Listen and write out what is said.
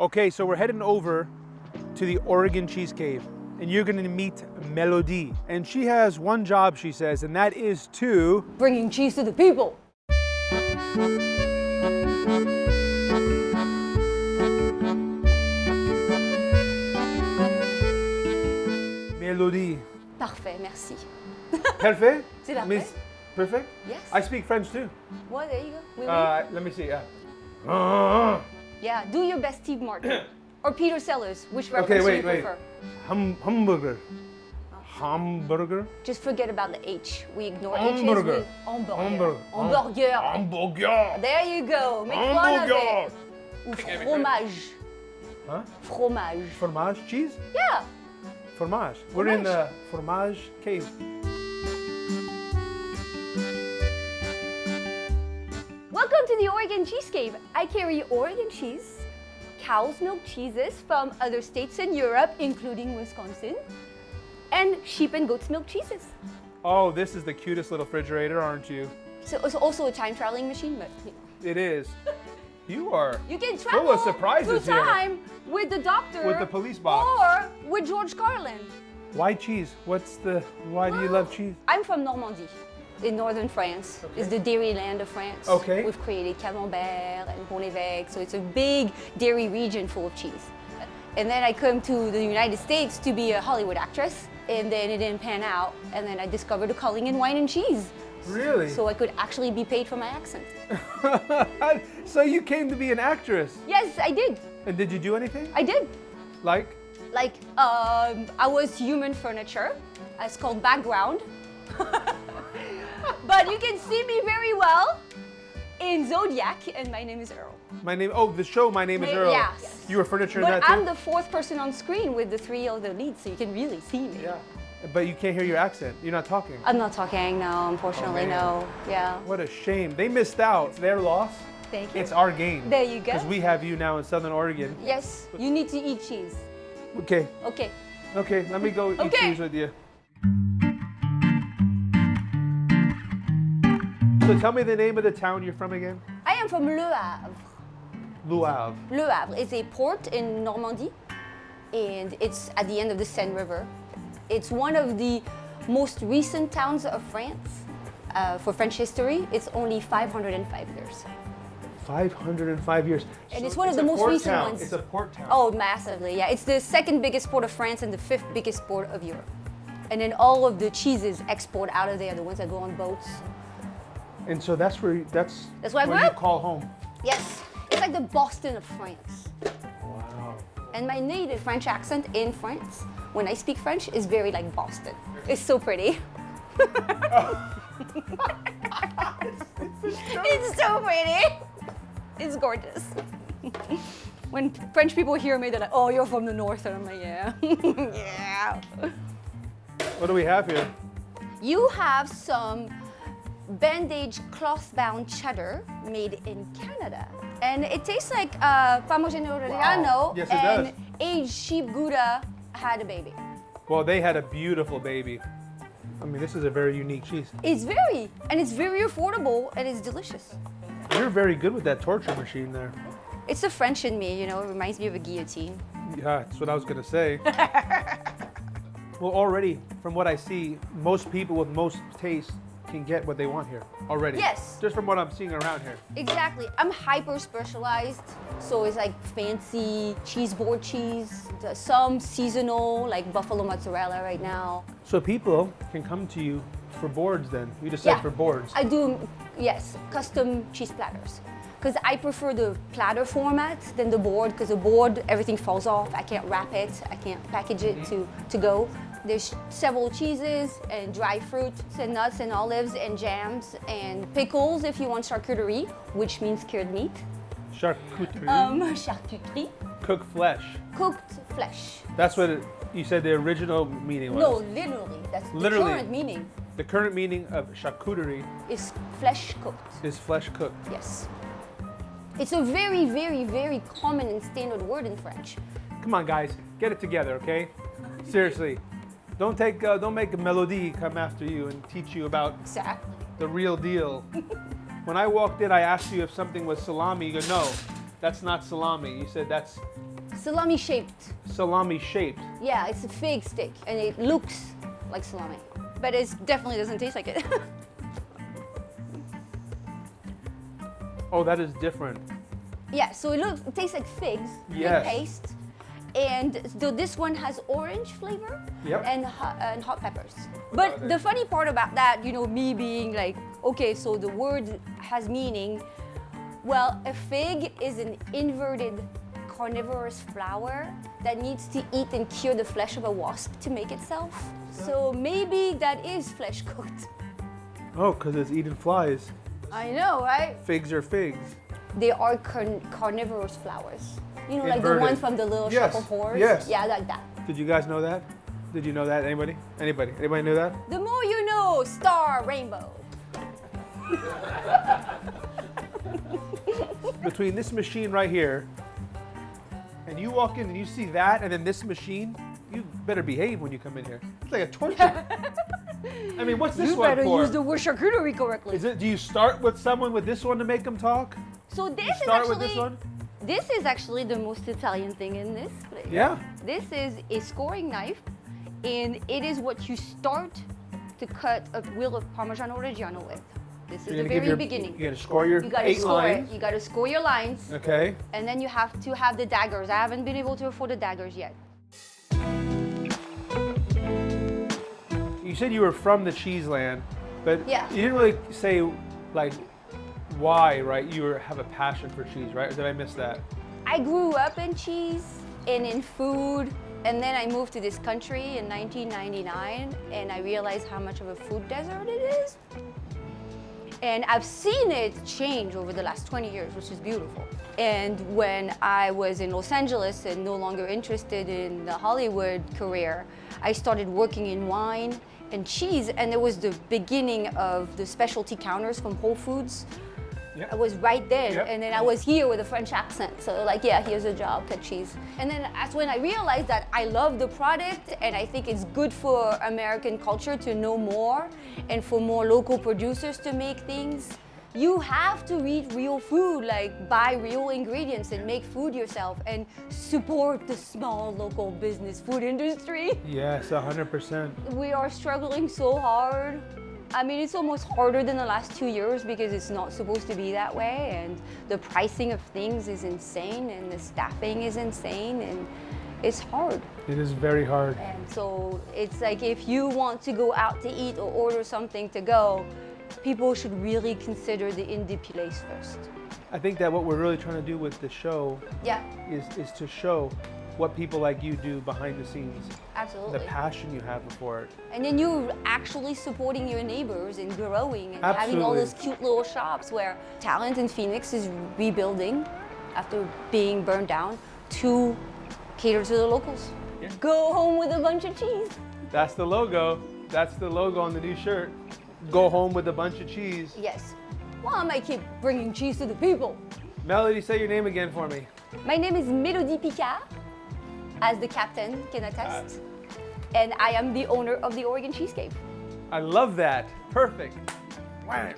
Okay, so we're heading over to the Oregon Cheese Cave, and you're gonna meet Melody. And she has one job, she says, and that is to... Bringing cheese to the people. Melody. Parfait, merci. Perfect? C'est parfait. Means perfect? Yes. I speak French too. Well, there you go. Oui, oui. Let me see. Yeah, do your best, Steve Martin. Or Peter Sellers, which Okay, reference wait, do you wait. prefer? Hamburger. Hamburger? Just forget about the H. We ignore Hamburger. H's. Hamburger. Hamburger. Hamburger. Hamburger. There you go. Make fun of Hamburger. it. Ou fromage. Huh? Fromage. Fromage? Cheese? Yeah. Fromage. We're in the fromage cave. Welcome to the Oregon Cheese Cave. I carry Oregon cheese, cow's milk cheeses from other states in Europe, including Wisconsin, and sheep and goat's milk cheeses. Oh, this is the cutest little refrigerator, aren't you? So it's also a time traveling machine, but It is. You are you can full travel of surprises through here. time with the doctor, With the police box. or with George Carlin. Why cheese? Why do you love cheese? I'm from Normandy, in northern France. Okay. It's the dairy land of France. Okay. We've created Camembert and Pont-l'Évêque, so it's a big dairy region full of cheese. And then I come to the United States to be a Hollywood actress, and then it didn't pan out, and then I discovered a calling in wine and cheese. Really? So I could actually be paid for my accent. So you came to be an actress. Yes, I did. And did you do anything? I did. Like? Like, I was human furniture. It's called background. But you can see me very well in Zodiac, and my name is Earl. The show My Name is Earl. Yes. You were furniture in But that too? I'm the fourth person on screen with the three other leads, so you can really see me. Yeah. But you can't hear your accent. You're not talking. I'm not talking, no, unfortunately, Oh, man. no. Yeah. What a shame. They missed out. It's their loss. Thank you. It's our gain. There you go. Because we have you now in Southern Oregon. Yes, you need to eat cheese. Okay. Okay. Okay, let me go eat Okay. cheese with you. So tell me the name of the town you're from again. I am from Le Havre. Le Havre. Le Havre is a port in Normandy, and it's at the end of the Seine River. It's one of the most recent towns of France. For French history, it's only 505 years. 505 years. And it's one of the most recent ones. It's a port town. Oh, massively, yeah. It's the second biggest port of France and the fifth biggest port of Europe. And then all of the cheeses export out of there, the ones that go on boats. And so that's where That's where I grew you up. call home. Yes, it's like the Boston of France. Wow. And my native French accent in France, when I speak French, is very like Boston. It's so pretty. It's so pretty. It's gorgeous. When French people hear me, they're like, "Oh, you're from the north," and I'm like, "Yeah, yeah." What do we have here? You have some bandage cloth-bound cheddar made in Canada, and it tastes like Parmigiano Reggiano Yes, it and does. aged sheep Gouda had a baby. Well, they had a beautiful baby. I mean, this is a very unique cheese. It's very affordable, and it's delicious. You're very good with that torture machine there. It's the French in me, you know, it reminds me of a guillotine. Yeah, that's what I was gonna say. Well, already, from what I see, most people with most taste can get what they want here already. Yes. Just from what I'm seeing around here. Exactly. I'm hyper specialized, so it's like fancy cheese board cheese, some seasonal, like buffalo mozzarella right now. So people can come to you for boards then. You just said for boards. I do, yes, custom cheese platters. Because I prefer the platter format than the board, because the board, everything falls off. I can't wrap it, I can't package it to go. There's several cheeses and dry fruits and nuts and olives and jams and pickles if you want charcuterie, which means cured meat. Charcuterie. Charcuterie. Cooked flesh. Cooked flesh. That's what you said the original meaning was. No, literally. That's Literally. the current meaning. The current meaning of charcuterie Is flesh cooked. is flesh cooked. Yes. It's a very, very, very common and standard word in French. Come on, guys, get it together, okay? Seriously, don't make a Melody come after you and teach you about Exactly. the real deal. When I walked in, I asked you if something was salami. You go, no, That's not salami. You said that's Salami shaped. salami shaped. Yeah, it's a fig stick and it looks like salami. But it definitely doesn't taste like it. Oh, that is different. Yeah, so it tastes like figs, Yes. fig paste. And so this one has orange flavor Yep. and hot peppers. But the funny part about that, you know, me being like, okay, so the word has meaning. Well, a fig is an inverted carnivorous flower that needs to eat and cure the flesh of a wasp to make itself. So maybe that is flesh cooked. Oh, because it's eating flies. I know, right? Figs are figs. They are carnivorous flowers. You know, like the Inverted. one from the Little Yes, Shop of Horrors? yes. Yeah, like that. Did you guys know that? Did you know that? Anybody? Anybody? Anybody knew that? The more you know, star rainbow. Between this machine right here, and you walk in and you see that, and then this machine, you better behave when you come in here. It's like a torture. I mean, what's this You one better for? use the word charcuterie correctly. Is it? Do you start with someone with this one to make them talk? So this You is start actually with this one? this is actually the most Italian thing in this place. Yeah. This is a scoring knife, and it is what you start to cut a wheel of Parmigiano Reggiano with. This is You're the gonna give very your, beginning. You gotta score your You gotta 8 score lines. it. You gotta score your lines, Okay. and then you have to have the daggers. I haven't been able to afford the daggers yet. You said you were from the cheese land, but Yeah. you didn't really say like why, right? Have a passion for cheese, right? Or did I miss that? I grew up in cheese and in food, and then I moved to this country in 1999, and I realized how much of a food desert it is. And I've seen it change over the last 20 years, which is beautiful. And when I was in Los Angeles and no longer interested in the Hollywood career, I started working in wine and cheese, and it was the beginning of the specialty counters from Whole Foods. Yep. I was right then, Yep. and then I was here with a French accent. So like, yeah, here's a job, cut cheese. And then that's when I realized that I love the product, and I think it's good for American culture to know more, and for more local producers to make things. You have to eat real food, like buy real ingredients and make food yourself, and support the small local business food industry. Yes, 100%. We are struggling so hard. I mean, it's almost harder than the last 2 years because it's not supposed to be that way, and the pricing of things is insane, and the staffing is insane, and it's hard. It is very hard. And so it's like if you want to go out to eat or order something to go, people should really consider the indie place first. I think that what we're really trying to do with the show Yeah, is to show what people like you do behind the scenes, absolutely. the passion you have for it. And then you're actually supporting your neighbors and growing and having all Absolutely. those cute little shops where talent in Phoenix is rebuilding after being burned down to cater to the locals. Yeah. Go home with a bunch of cheese. That's the logo. That's the logo on the new shirt. Go home with a bunch of cheese. Yes. Well, I might keep bringing cheese to the people. Melody, say your name again for me. My name is Mélodie Picard, as the captain can attest. And I am the owner of the Oregon Cheesecake. I love that. Perfect. Wow.